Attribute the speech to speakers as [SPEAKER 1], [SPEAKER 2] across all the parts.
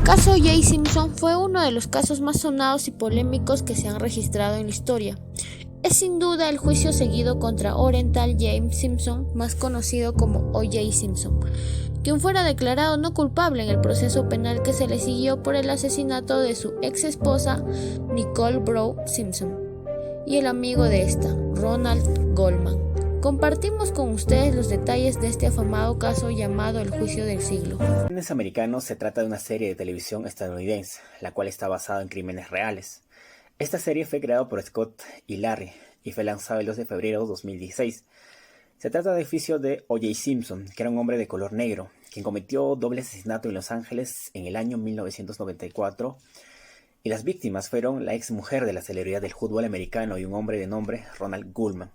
[SPEAKER 1] Caso O.J. Simpson fue uno de los casos más sonados y polémicos que se han registrado en la historia. Es sin duda el juicio seguido contra Orenthal James Simpson, más conocido como O.J. Simpson, quien fuera declarado no culpable en el proceso penal que se le siguió por el asesinato de su ex esposa Nicole Brown Simpson y el amigo de esta, Ronald Goldman. Compartimos con ustedes los detalles de este afamado caso llamado el Juicio del Siglo.
[SPEAKER 2] Crímenes Americanos se trata de una serie de televisión estadounidense, la cual está basada en crímenes reales. Esta serie fue creada por Scott y Larry y fue lanzada el 2 de febrero de 2016. Se trata del juicio de O.J. Simpson, que era un hombre de color negro, quien cometió doble asesinato en Los Ángeles en el año 1994, y las víctimas fueron la ex mujer de la celebridad del fútbol americano y un hombre de nombre Ronald Goldman.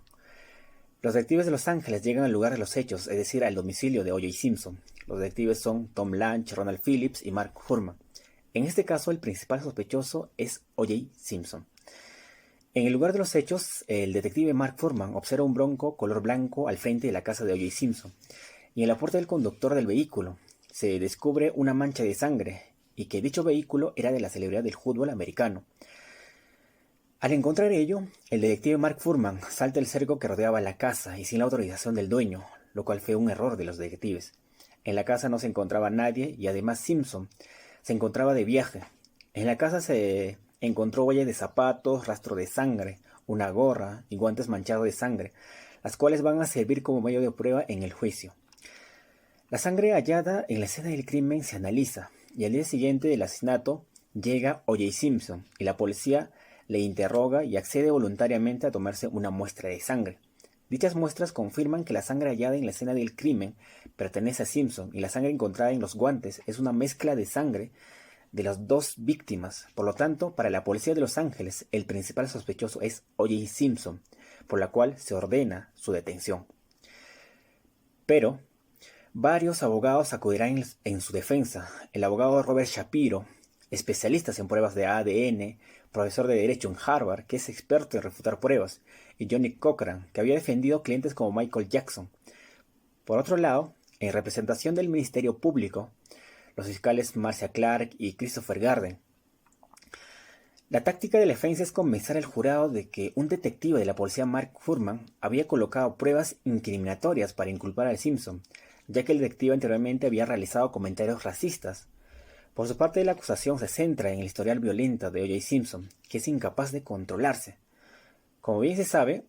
[SPEAKER 2] Los detectives de Los Ángeles llegan al lugar de los hechos, es decir, al domicilio de O.J. Simpson. Los detectives son Tom Lange, Ronald Phillips y Mark Fuhrman. En este caso, el principal sospechoso es O.J. Simpson. En el lugar de los hechos, el detective Mark Fuhrman observa un Bronco color blanco al frente de la casa de O.J. Simpson, y en la puerta del conductor del vehículo se descubre una mancha de sangre, y que dicho vehículo era de la celebridad del fútbol americano. Al encontrar ello, el detective Mark Fuhrman salta el cerco que rodeaba la casa y sin la autorización del dueño, lo cual fue un error de los detectives. En la casa no se encontraba nadie y además Simpson se encontraba de viaje. En la casa se encontró huellas de zapatos, rastro de sangre, una gorra y guantes manchados de sangre, las cuales van a servir como medio de prueba en el juicio. La sangre hallada en la escena del crimen se analiza y al día siguiente del asesinato llega O.J. Simpson y la policía le interroga y accede voluntariamente a tomarse una muestra de sangre. Dichas muestras confirman que la sangre hallada en la escena del crimen pertenece a Simpson y la sangre encontrada en los guantes es una mezcla de sangre de las dos víctimas. Por lo tanto, para la policía de Los Ángeles, el principal sospechoso es O.J. Simpson, por la cual se ordena su detención. Pero varios abogados acudirán en su defensa. El abogado Robert Shapiro, especialista en pruebas de ADN, profesor de Derecho en Harvard, que es experto en refutar pruebas, y Johnny Cochran, que había defendido clientes como Michael Jackson. Por otro lado, en representación del Ministerio Público, los fiscales Marcia Clark y Christopher Garden. La táctica de la defensa es convencer al jurado de que un detective de la policía, Mark Fuhrman, había colocado pruebas incriminatorias para inculpar al Simpson, ya que el detective anteriormente había realizado comentarios racistas. Por su parte, la acusación se centra en el historial violento de O.J. Simpson, que es incapaz de controlarse. Como bien se sabe,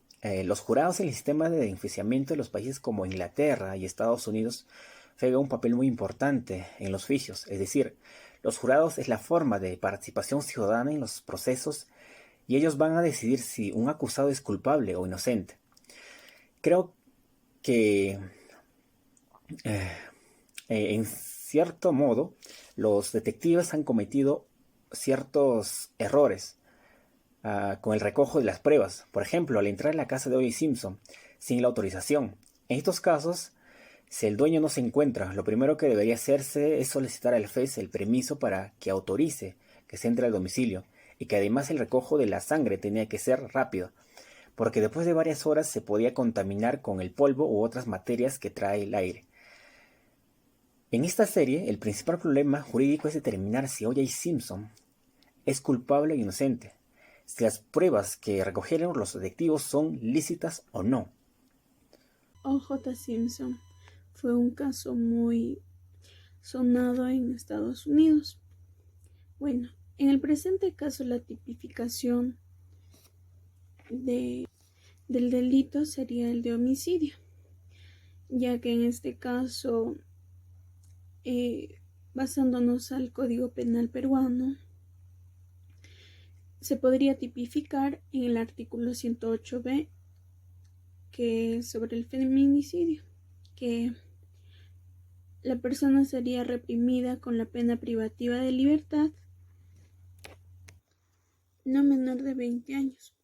[SPEAKER 2] los jurados en el sistema de enjuiciamiento de los países como Inglaterra y Estados Unidos juegan un papel muy importante en los juicios, es decir, los jurados es la forma de participación ciudadana en los procesos y ellos van a decidir si un acusado es culpable o inocente. Creo que en cierto modo los detectives han cometido ciertos errores con el recojo de las pruebas. Por ejemplo, al entrar en la casa de O.J. Simpson sin la autorización. En estos casos, si el dueño no se encuentra, lo primero que debería hacerse es solicitar al juez el permiso para que autorice que se entre al domicilio y que además el recojo de la sangre tenía que ser rápido, porque después de varias horas se podía contaminar con el polvo u otras materias que trae el aire. En esta serie, el principal problema jurídico es determinar si O.J. Simpson es culpable o inocente, si las pruebas que recogieron los detectives son lícitas o no.
[SPEAKER 3] O.J. Simpson fue un caso muy sonado en Estados Unidos. Bueno, en el presente caso la tipificación del delito sería el de homicidio, ya que en este caso, basándonos al Código Penal peruano, se podría tipificar en el artículo 108b, que es sobre el feminicidio, que la persona sería reprimida con la pena privativa de libertad no menor de 20 años.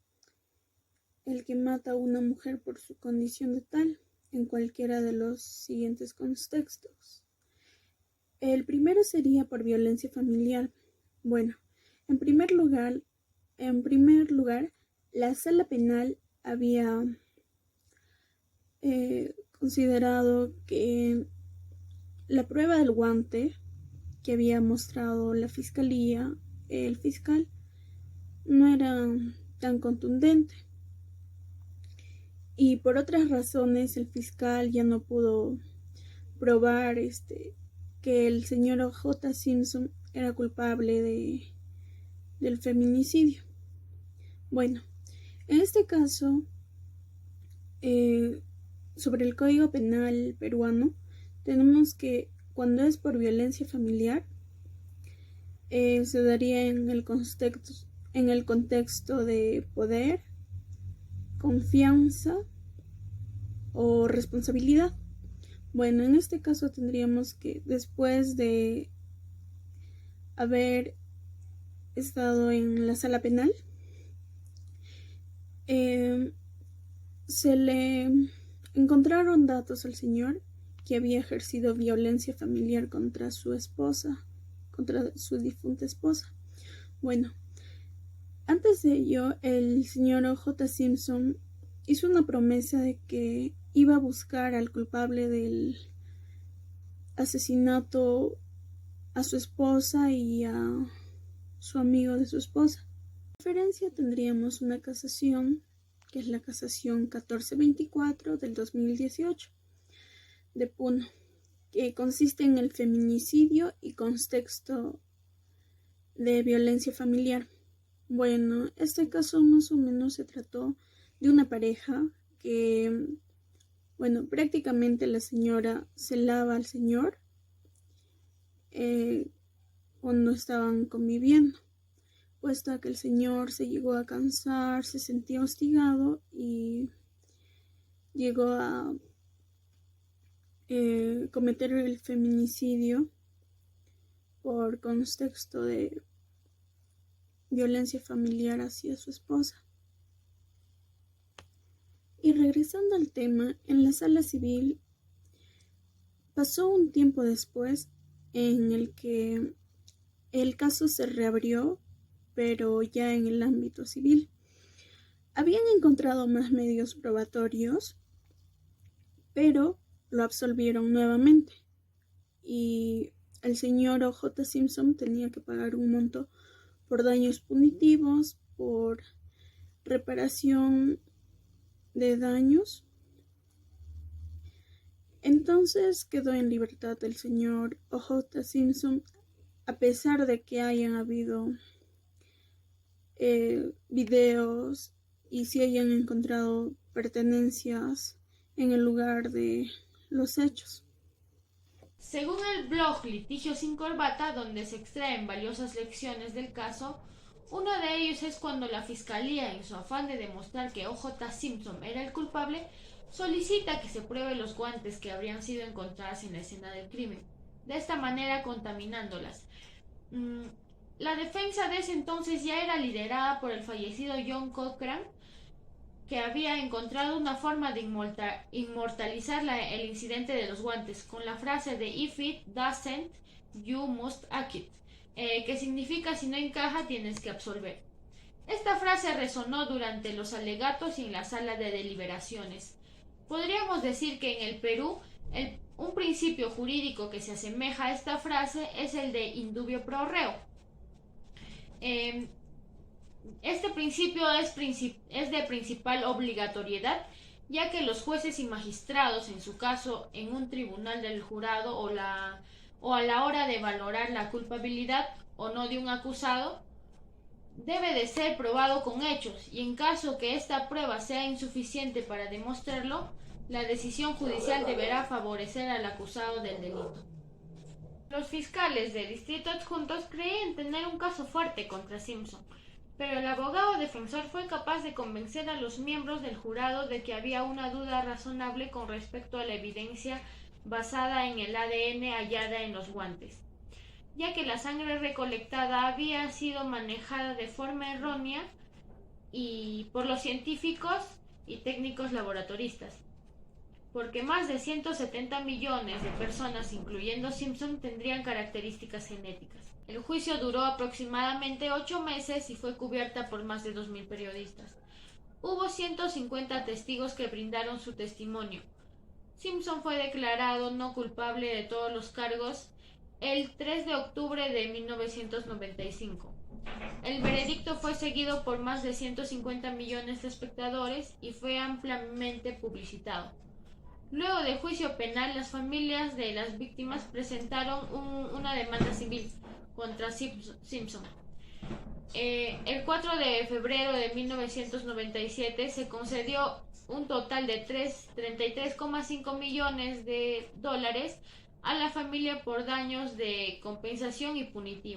[SPEAKER 3] El que mata a una mujer por su condición de tal, en cualquiera de los siguientes contextos. El primero sería por violencia familiar. Bueno, en primer lugar, la sala penal había considerado que la prueba del guante que había mostrado la fiscalía, el fiscal, no era tan contundente. Y por otras razones el fiscal ya no pudo probar que el señor O.J. Simpson era culpable del feminicidio. Bueno, en este caso, sobre el Código Penal peruano, tenemos que cuando es por violencia familiar, se daría en el contexto de poder, confianza o responsabilidad. Bueno, en este caso tendríamos que, después de haber estado en la sala penal, se le encontraron datos al señor que había ejercido violencia familiar contra su esposa, contra su difunta esposa. Bueno, antes de ello, el señor O.J. Simpson hizo una promesa de que iba a buscar al culpable del asesinato a su esposa y a su amigo de su esposa. En referencia tendríamos una casación, que es la casación 1424 del 2018 de Puno, que consiste en el feminicidio y contexto de violencia familiar. Bueno, este caso más o menos se trató de una pareja que, bueno, prácticamente la señora celaba al señor cuando estaban conviviendo, puesto que el señor se llegó a cansar, se sentía hostigado y llegó a cometer el feminicidio por contexto de violencia familiar hacia su esposa. Y regresando al tema, en la sala civil pasó un tiempo después en el que el caso se reabrió, pero ya en el ámbito civil. Habían encontrado más medios probatorios, pero lo absolvieron nuevamente y el señor O.J. Simpson tenía que pagar un monto por daños punitivos, por reparación de daños. Entonces quedó en libertad el señor O.J. Simpson, a pesar de que hayan habido videos y se hayan encontrado pertenencias en el lugar de los hechos.
[SPEAKER 1] Según el blog Litigio sin Corbata, donde se extraen valiosas lecciones del caso, uno de ellos es cuando la fiscalía, en su afán de demostrar que O.J. Simpson era el culpable, solicita que se pruebe los guantes que habrían sido encontrados en la escena del crimen, de esta manera contaminándolas. La defensa de ese entonces ya era liderada por el fallecido John Cochran, que había encontrado una forma de inmortalizar el incidente de los guantes con la frase de "If it doesn't, you must act it", que significa "si no encaja, tienes que absolver". Esta frase resonó durante los alegatos y en la sala de deliberaciones. Podríamos decir que en el Perú, un principio jurídico que se asemeja a esta frase es el de indubio pro reo. Este principio es de principal obligatoriedad, ya que los jueces y magistrados, en su caso en un tribunal del jurado o a la hora de valorar la culpabilidad o no de un acusado, debe de ser probado con hechos, y en caso que esta prueba sea insuficiente para demostrarlo, la decisión judicial deberá favorecer al acusado del delito. Los fiscales de distrito adjuntos creían tener un caso fuerte contra Simpson, pero el abogado defensor fue capaz de convencer a los miembros del jurado de que había una duda razonable con respecto a la evidencia basada en el ADN hallada en los guantes, ya que la sangre recolectada había sido manejada de forma errónea y por los científicos y técnicos laboratoristas, porque más de 170 millones de personas, incluyendo Simpson, tendrían características genéticas. El juicio duró aproximadamente 8 meses y fue cubierta por más de 2.000 periodistas. Hubo 150 testigos que brindaron su testimonio. Simpson fue declarado no culpable de todos los cargos el 3 de octubre de 1995. El veredicto fue seguido por más de 150 millones de espectadores y fue ampliamente publicitado. Luego del juicio penal, las familias de las víctimas presentaron una demanda civil contra Simpson. El 4 de febrero de 1997 se concedió un total de 33,5 millones de dólares a la familia por daños de compensación y punitivo.